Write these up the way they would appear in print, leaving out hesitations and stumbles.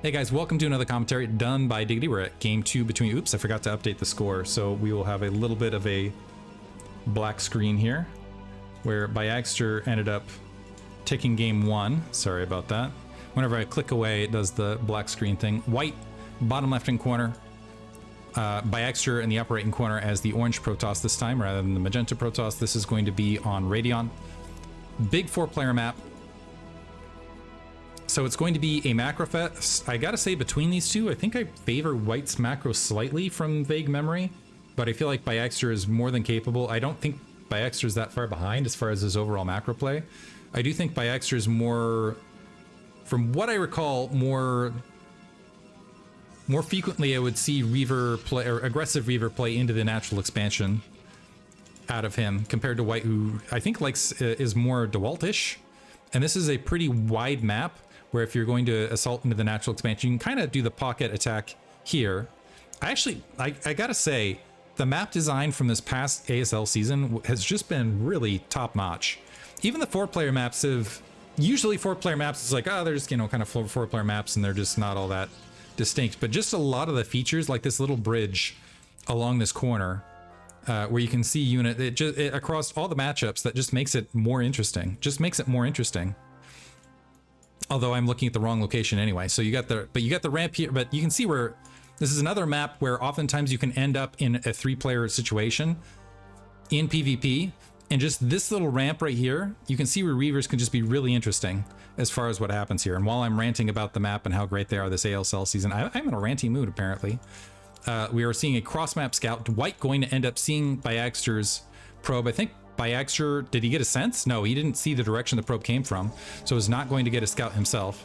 Hey guys, welcome to another commentary done by Diggity. We're at game 2 between... Oops, I forgot to update the score. So we will have a little bit of a black screen here where Bayagster ended up taking game 1. Sorry about that. Whenever I click away, it does the black screen thing. White, bottom left-hand corner. Bayagster in the upper right-hand corner as the orange Protoss this time rather than the magenta Protoss. This is going to be on Radeon. Big 4-player map. So it's going to be a macro fest. I gotta say, between these two, I think I favor White's macro slightly from vague memory, but I feel like Bayagster is more than capable. I don't think Bayagster is that far behind as far as his overall macro play. I do think Bayagster is more, from what I recall, more frequently I would see Reaver play, or aggressive Reaver play into the natural expansion out of him compared to White, who I think likes is more DeWalt-ish. And this is a pretty wide map where if you're going to assault into the natural expansion, you can kind of do the pocket attack here. I gotta say, the map design from this past ASL season has just been really top-notch. Even the 4-player maps have... Usually 4-player maps is like, oh, they're just, you know, kind of 4-player maps and they're just not all that distinct. But just a lot of the features, like this little bridge along this corner, where you can see unit, across all the matchups, that just makes it more interesting. Just makes it more interesting. Although I'm looking at the wrong location anyway. So you got the ramp here, but you can see where this is another map where oftentimes you can end up in a 3-player situation in PvP. And just this little ramp right here, you can see where Reavers can just be really interesting as far as what happens here. And while I'm ranting about the map and how great they are this ASL season, I'm in a ranty mood apparently. We are seeing a cross-map scout. White going to end up seeing Bayagster's probe. I think Bayagster, did he get a sense? No, he didn't see the direction the probe came from, so is not going to get a scout himself.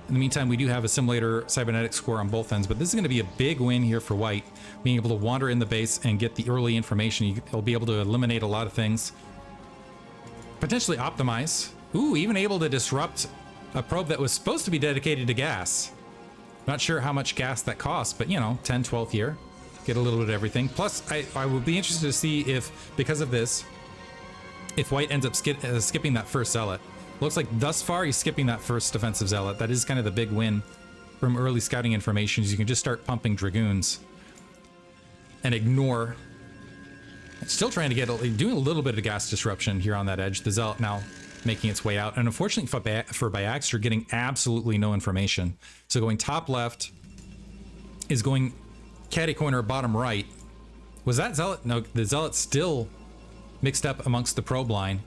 In the meantime, we do have a simulator cybernetic score on both ends, but this is going to be a big win here for White, being able to wander in the base and get the early information. He'll be able to eliminate a lot of things, potentially optimize. Ooh, even able to disrupt a probe that was supposed to be dedicated to gas. Not sure how much gas that costs, but you know, 10, 12th year. Get a little bit of everything. Plus, I would be interested to see if, because of this, if White ends up skipping that first zealot. Looks like thus far he's skipping that first defensive zealot. That is kind of the big win from early scouting information, is you can just start pumping dragoons and ignore. Still trying to get, doing a little bit of gas disruption here on that edge. The zealot now making its way out, and unfortunately for Bayagster, getting absolutely no information. So going top left is going caddy corner bottom right. Was that zealot? No, the zealot's still mixed up amongst the probe line,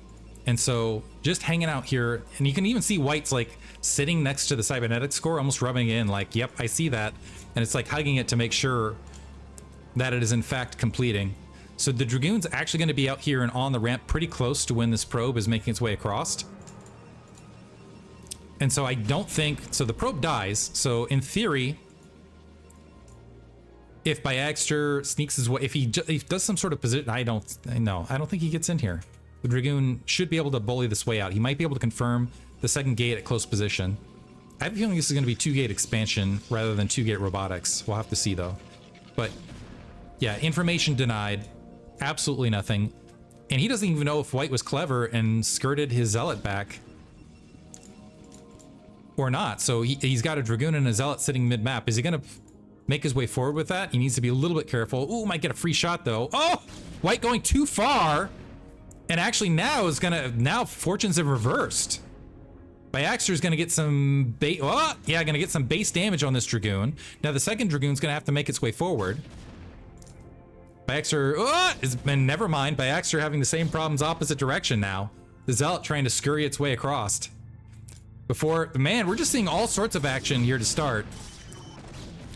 and so just hanging out here. And you can even see White's like sitting next to the cybernetic score, almost rubbing it in like, yep, I see that, and it's like hugging it to make sure that it is in fact completing. So the Dragoon's actually going to be out here and on the ramp pretty close to when this probe is making its way across. And so I don't think... So the probe dies. So in theory, if Bayagster sneaks his way... If he does some sort of position... I don't think he gets in here. The Dragoon should be able to bully this way out. He might be able to confirm the second gate at close position. I have a feeling this is going to be 2-gate expansion rather than 2-gate robotics. We'll have to see though. But yeah, information denied. Absolutely nothing. And he doesn't even know if White was clever and skirted his zealot back or not. So he's got a Dragoon and a zealot sitting mid-map. Is he going to make his way forward with that? He needs to be a little bit careful. Ooh, might get a free shot though. Oh, White going too far. And actually now fortunes have reversed. Bayagster is going to get some base. Oh, yeah, going to get some base damage on this Dragoon. Now the second Dragoon's going to have to make its way forward. Bayagster, never mind. Bayagster having the same problems opposite direction now. The zealot trying to scurry its way across. Man, we're just seeing all sorts of action here to start.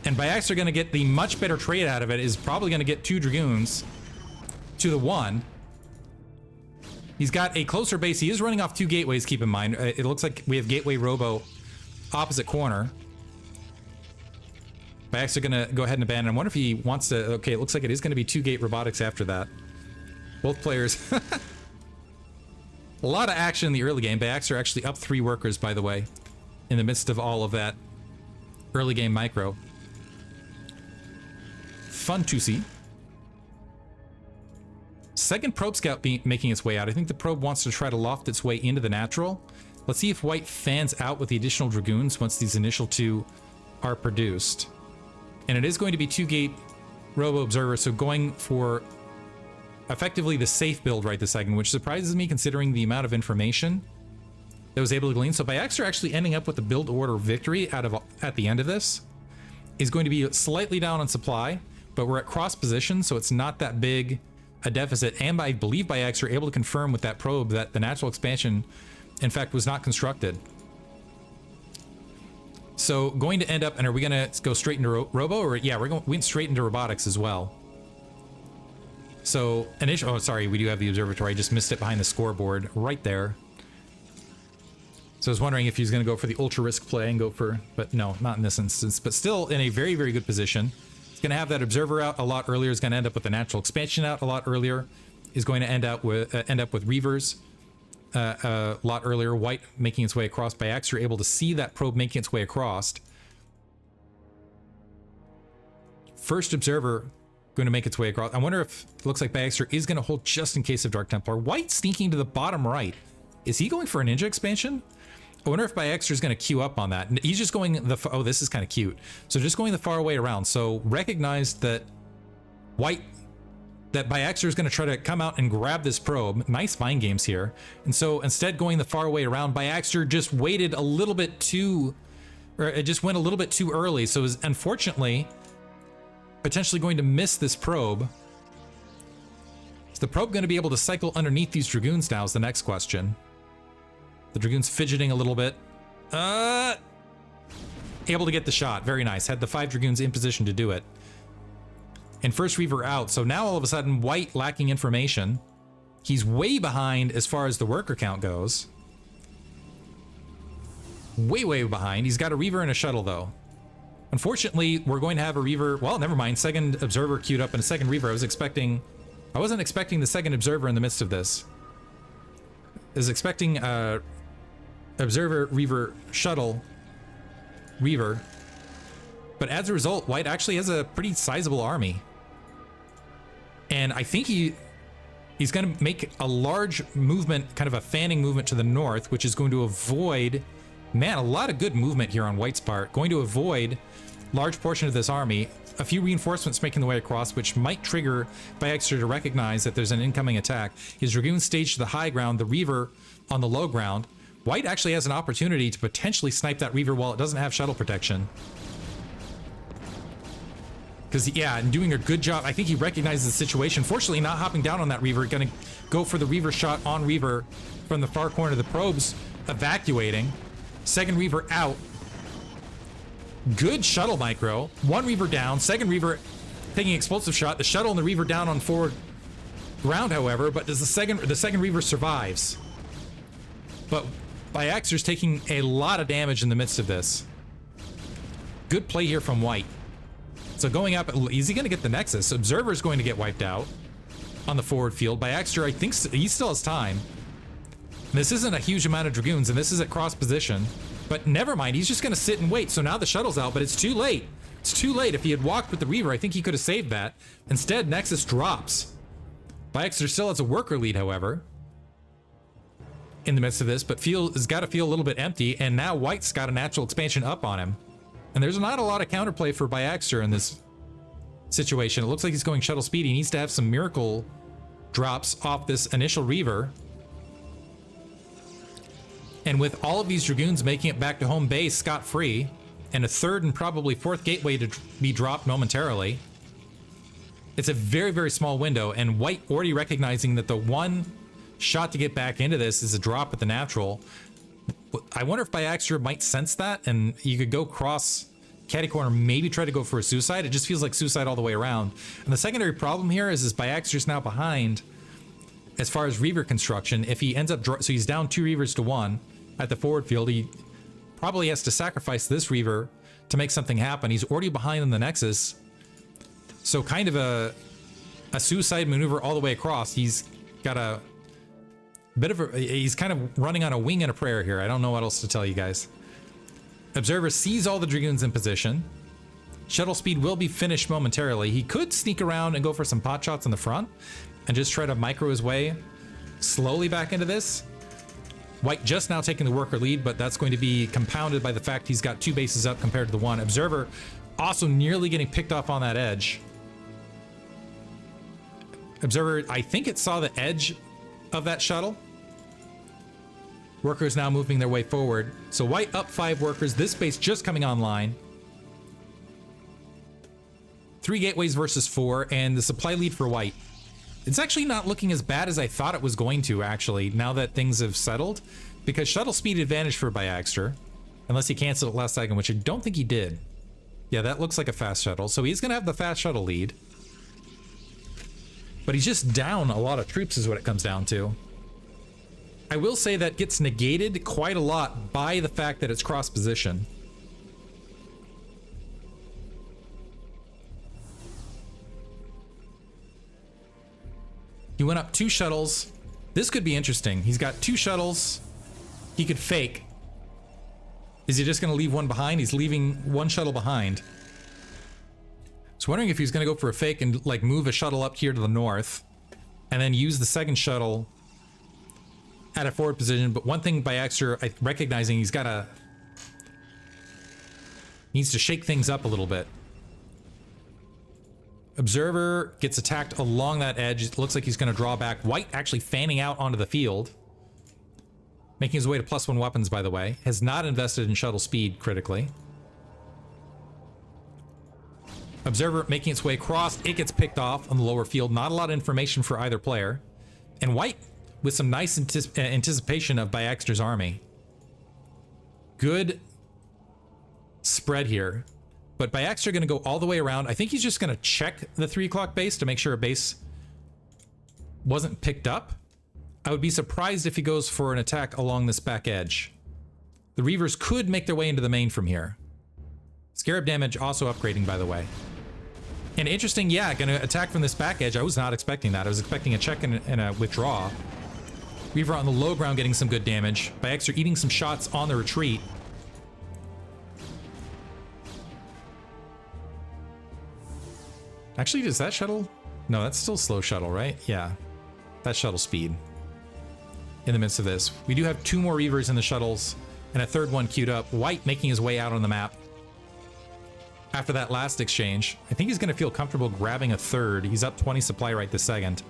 And Bayagster going to get the much better trade out of it, is probably going to get 2 Dragoons to the 1. He's got a closer base. He is running off 2 gateways, keep in mind. It looks like we have Gateway Robo opposite corner. Bayagster gonna go ahead and abandon. I wonder if he wants to... Okay, it looks like it is going to be 2-gate robotics after that. Both players... A lot of action in the early game. Bayagster actually up 3 workers, by the way, in the midst of all of that early game micro. Fun to see. Second probe scout making its way out. I think the probe wants to try to loft its way into the natural. Let's see if White fans out with the additional Dragoons once these initial 2 are produced. And it is going to be 2-gate Robo Observer, so going for effectively the safe build right this second, which surprises me considering the amount of information that was able to glean. So Bayagster actually ending up with the build order victory at the end of this is going to be slightly down on supply, but we're at cross position, so it's not that big a deficit. And I believe Bayagster able to confirm with that probe that the natural expansion, in fact, was not constructed. So going to end up, and are we going to go straight into Robo? Or yeah, we went straight into robotics as well. So oh, sorry, we do have the observatory. I just missed it behind the scoreboard right there. So I was wondering if he's going to go for the ultra risk play and go for, but no, not in this instance. But still in a very, very good position. He's going to have that observer out a lot earlier. He's going to end up with the natural expansion out a lot earlier. He's going to end up with Reavers a lot earlier. White making its way across. Bayagster able to see that probe making its way across. First observer going to make its way across. I wonder if it looks like Bayagster is going to hold just in case of Dark Templar. White sneaking to the bottom right. Is he going for a ninja expansion? I wonder if Bayagster is going to queue up on that. He's just going the... Oh, this is kind of cute. So just going the far way around. So recognize that that Bayagster is going to try to come out and grab this probe. Nice mind games here. And so instead going the far way around, Bayagster just waited a little bit too... Or it just went a little bit too early. So is unfortunately potentially going to miss this probe. Is the probe going to be able to cycle underneath these Dragoons now is the next question. The Dragoon's fidgeting a little bit. Able to get the shot. Very nice. Had the 5 Dragoons in position to do it. And first Reaver out. So now all of a sudden, White lacking information. He's way behind as far as the worker count goes. Way, way behind. He's got a Reaver and a shuttle, though. Unfortunately, we're going to have a Reaver. Well, never mind. Second Observer queued up and a second Reaver. I wasn't expecting the second Observer in the midst of this. I was expecting Observer, Reaver, Shuttle, Reaver. But as a result, White actually has a pretty sizable army. And I think he's going to make a large movement, kind of a fanning movement to the north, which is going to avoid... Man, a lot of good movement here on White's part. Going to avoid large portion of this army. A few reinforcements making the way across, which might trigger Bayagster to recognize that there's an incoming attack. His Dragoons staged to the high ground, the Reaver on the low ground. White actually has an opportunity to potentially snipe that Reaver while it doesn't have shuttle protection. Because, yeah, and doing a good job. I think he recognizes the situation. Fortunately, not hopping down on that Reaver. Going to go for the Reaver shot on Reaver from the far corner. The probes evacuating. Second Reaver out. Good shuttle micro. One Reaver down. Second Reaver taking explosive shot. The shuttle and the Reaver down on forward ground, however, but does the second Reaver survives. But Bayagster's taking a lot of damage in the midst of this. Good play here from White. So going up, is he going to get the Nexus? Observer's going to get wiped out on the forward field. Bayagster, I think he still has time. This isn't a huge amount of Dragoons, and this is at cross position. But never mind, he's just going to sit and wait. So now the shuttle's out, but it's too late. It's too late. If he had walked with the Reaver, I think he could have saved that. Instead, Nexus drops. Bayagster still has a worker lead, however, in the midst of this, but has got to feel a little bit empty, and now White's got a natural expansion up on him. And there's not a lot of counterplay for Bayagster in this situation. It looks like he's going shuttle speed. He needs to have some miracle drops off this initial Reaver. And with all of these Dragoons making it back to home base scot-free, and a third and probably fourth gateway to be dropped momentarily, it's a very, very small window, and White already recognizing that the one shot to get back into this is a drop at the natural. I wonder if Bayagster might sense that, and you could go cross catty corner, maybe try to go for a suicide. It just feels like suicide all the way around. And the secondary problem here is Bayagster's now behind as far as Reaver construction. If he ends up, so he's down 2 Reavers to 1 at the forward field. He probably has to sacrifice this Reaver to make something happen. He's already behind on the Nexus. So kind of a suicide maneuver all the way across. He's got a bit of he's kind of running on a wing and a prayer here. I don't know what else to tell you guys. Observer sees all the Dragoons in position. Shuttle speed will be finished momentarily. He could sneak around and go for some pot shots in the front and just try to micro his way slowly back into this. White just now taking the worker lead, but that's going to be compounded by the fact he's got 2 bases up compared to the 1. Observer also nearly getting picked off on that edge. Observer, I think it saw the edge of that shuttle. Workers now moving their way forward. So White up 5 workers. This base just coming online. 3 gateways versus 4, and the supply lead for White. It's actually not looking as bad as I thought it was going to, actually, now that things have settled, because shuttle speed advantage for Bayagster, unless he canceled it last second, which I don't think he did. Yeah, that looks like a fast shuttle, so he's going to have the fast shuttle lead. But he's just down a lot of troops is what it comes down to. I will say that gets negated quite a lot by the fact that it's cross position. He went up 2 shuttles. This could be interesting. He's got 2 shuttles. He could fake. Is he just going to leave one behind? He's leaving 1 shuttle behind. So wondering if he's going to go for a fake and like move a shuttle up here to the north and then use the 2nd shuttle at a forward position. But one thing Bayagster recognizing he's got to needs to shake things up a little bit. Observer gets attacked along that edge. It looks like he's going to draw back. White actually fanning out onto the field. Making his way to +1 weapons, by the way. Has not invested in shuttle speed critically. Observer making its way across. It gets picked off on the lower field. Not a lot of information for either player. And White with some nice anticipation of Bayagster's army. Good spread here. But Bayagster going to go all the way around. I think he's just going to check the 3 o'clock base to make sure a base wasn't picked up. I would be surprised if he goes for an attack along this back edge. The Reavers could make their way into the main from here. Scarab damage also upgrading, by the way. And interesting, yeah, going to attack from this back edge. I was not expecting that. I was expecting a check and a withdraw. Reaver on the low ground getting some good damage. Bayagster eating some shots on the retreat. Actually, does that shuttle? No, that's still slow shuttle, right? Yeah, that's shuttle speed. In the midst of this, we do have 2 more Reavers in the shuttles and a 3rd one queued up. White making his way out on the map. After that last exchange, I think he's going to feel comfortable grabbing a 3rd. He's up 20 supply right this second.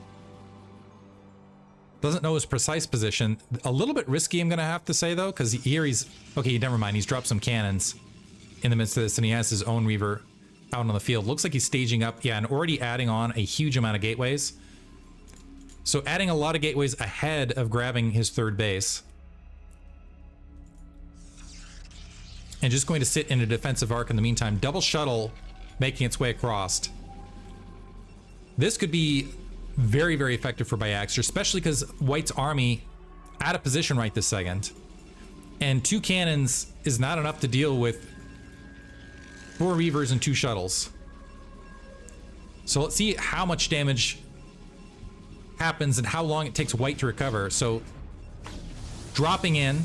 Doesn't know his precise position. A little bit risky, I'm going to have to say, though, because here he's... Okay, never mind. He's dropped some cannons in the midst of this, and he has his own Reaver out on the field. Looks like he's staging up. Yeah, and already adding on a huge amount of gateways. So adding a lot of gateways ahead of grabbing his 3rd base. And just going to sit in a defensive arc in the meantime. Double shuttle making its way across. This could be very, very effective for Bayagster, especially because White's army out of position right this second. And 2 cannons is not enough to deal with 4 Reavers and 2 shuttles. So let's see how much damage happens and how long it takes White to recover. So dropping in,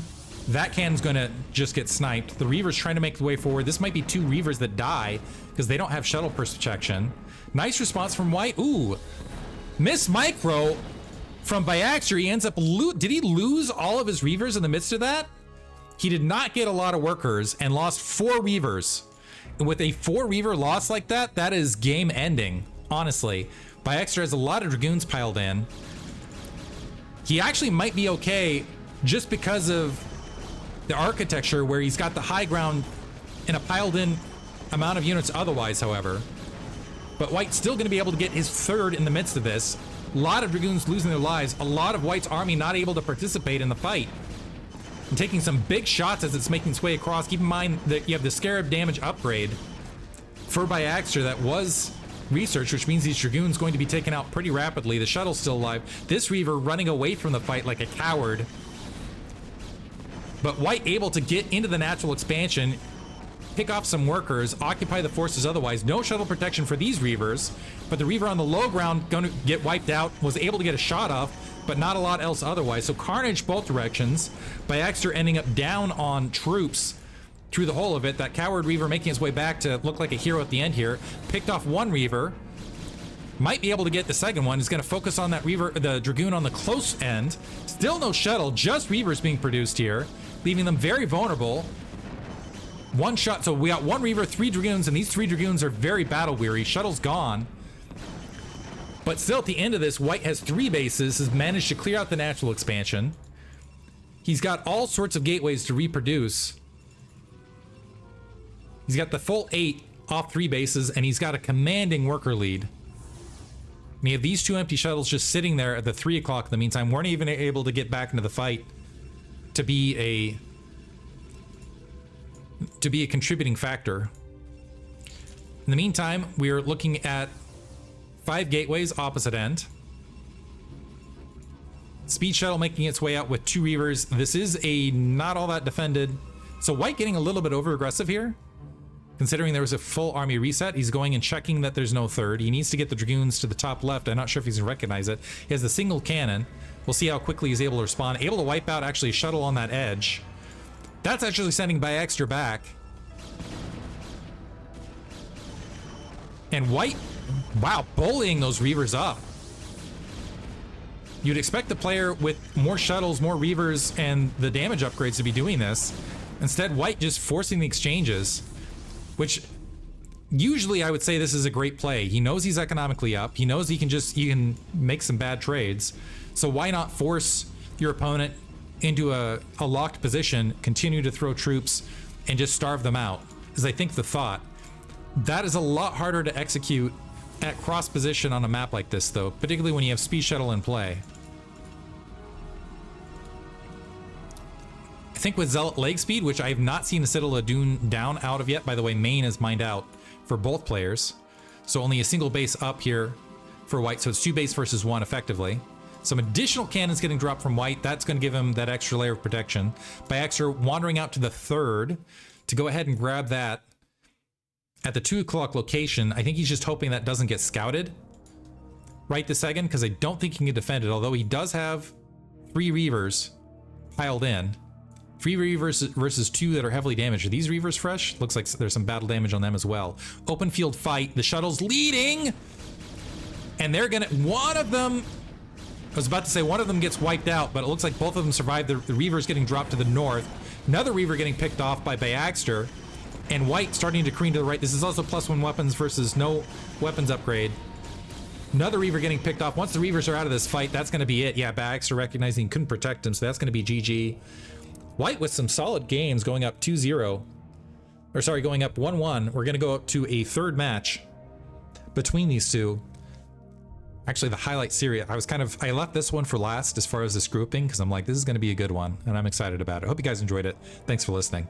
that cannon's going to just get sniped. The Reaver's trying to make the way forward. This might be 2 Reavers that die because they don't have shuttle protection. Nice response from White. Ooh, miss micro from Bayagster. He ends up did he lose all of his Reavers in the midst of that? He did not get a lot of workers and lost 4 Reavers. And with a 4 Reaver loss like that, that is game ending, honestly. Bayagster has a lot of Dragoons piled in. He actually might be okay just because of the architecture where he's got the high ground and a piled in amount of units otherwise, however. But White's still going to be able to get his 3rd in the midst of this. A lot of Dragoons losing their lives. A lot of White's army not able to participate in the fight. And taking some big shots as it's making its way across. Keep in mind that you have the Scarab damage upgrade for Bayagster that was researched, which means these Dragoons going to be taken out pretty rapidly. The shuttle's still alive. This Reaver running away from the fight like a coward. But White able to get into the natural expansion, pick off some workers, occupy the forces otherwise. No shuttle protection for these Reavers, but the Reaver on the low ground going to get wiped out, was able to get a shot off, but not a lot else otherwise. So carnage both directions. Bayagster ending up down on troops through the whole of it. That coward Reaver making his way back to look like a hero at the end here. Picked off 1 Reaver. Might be able to get the second one. He's going to focus on that Reaver, the Dragoon on the close end. Still no shuttle, just Reavers being produced here, leaving them very vulnerable. One shot, so we got one Reaver, 3 Dragoons, and these 3 Dragoons are very battle weary. Shuttle's gone. But still at the end of this, White has 3 bases, has managed to clear out the natural expansion. He's got all sorts of gateways to reproduce. He's got the full 8 off 3 bases, and he's got a commanding worker lead. And you have these 2 empty shuttles just sitting there at the 3 o'clock in the meantime. Weren't even able to get back into the fight to be a contributing factor. In the meantime, we're looking at 5 gateways opposite end. Speed shuttle making its way out with 2 Reavers. This is a not all that defended. So White getting a little bit over aggressive here. Considering there was a full army reset, he's going and checking that there's no third. He needs to get the Dragoons to the top left. I'm not sure if he's gonna recognize it. He has the single cannon. We'll see how quickly he's able to respond. Able to wipe out actually a shuttle on that edge. That's actually sending Bayagster back. And White, wow, bullying those Reavers up. You'd expect the player with more shuttles, more Reavers, and the damage upgrades to be doing this. Instead, White just forcing the exchanges. Which usually I would say this is a great play. He knows he's economically up. He knows he can make some bad trades. So why not force your opponent into a locked position, continue to throw troops, and just starve them out? Is I think the thought. That is a lot harder to execute at cross position on a map like this though, particularly when you have speed shuttle in play. I think with Zealot leg speed, which I have not seen the Citadel of Dune down out of yet. By the way, main is mined out for both players. So only a single base up here for White. So it's 2 base versus 1 effectively. Some additional cannons getting dropped from White. That's going to give him that extra layer of protection. Bayagster wandering out to the 3rd to go ahead and grab that at the 2 o'clock location. I think he's just hoping that doesn't get scouted right this second, because I don't think he can defend it. Although he does have 3 Reavers piled in. 3 Reavers versus 2 that are heavily damaged. Are these Reavers fresh? Looks like there's some battle damage on them as well. Open field fight. The shuttle's leading. And they're gonna, one of them, I was about to say one of them gets wiped out, but it looks like both of them survived. The Reaver's getting dropped to the north. Another Reaver getting picked off by Bayagster. And White starting to careen to the right. This is also +1 weapons versus no weapons upgrade. Another Reaver getting picked off. Once the Reavers are out of this fight, that's gonna be it. Yeah, Bayagster recognizing he couldn't protect him, so that's gonna be GG. White with some solid games, going up 2-0. Or sorry, going up 1-1. We're gonna go up to a 3rd match between these two. Actually, the highlight series, I left this one for last as far as this grouping, because I'm like, this is gonna be a good one, and I'm excited about it. Hope you guys enjoyed it. Thanks for listening.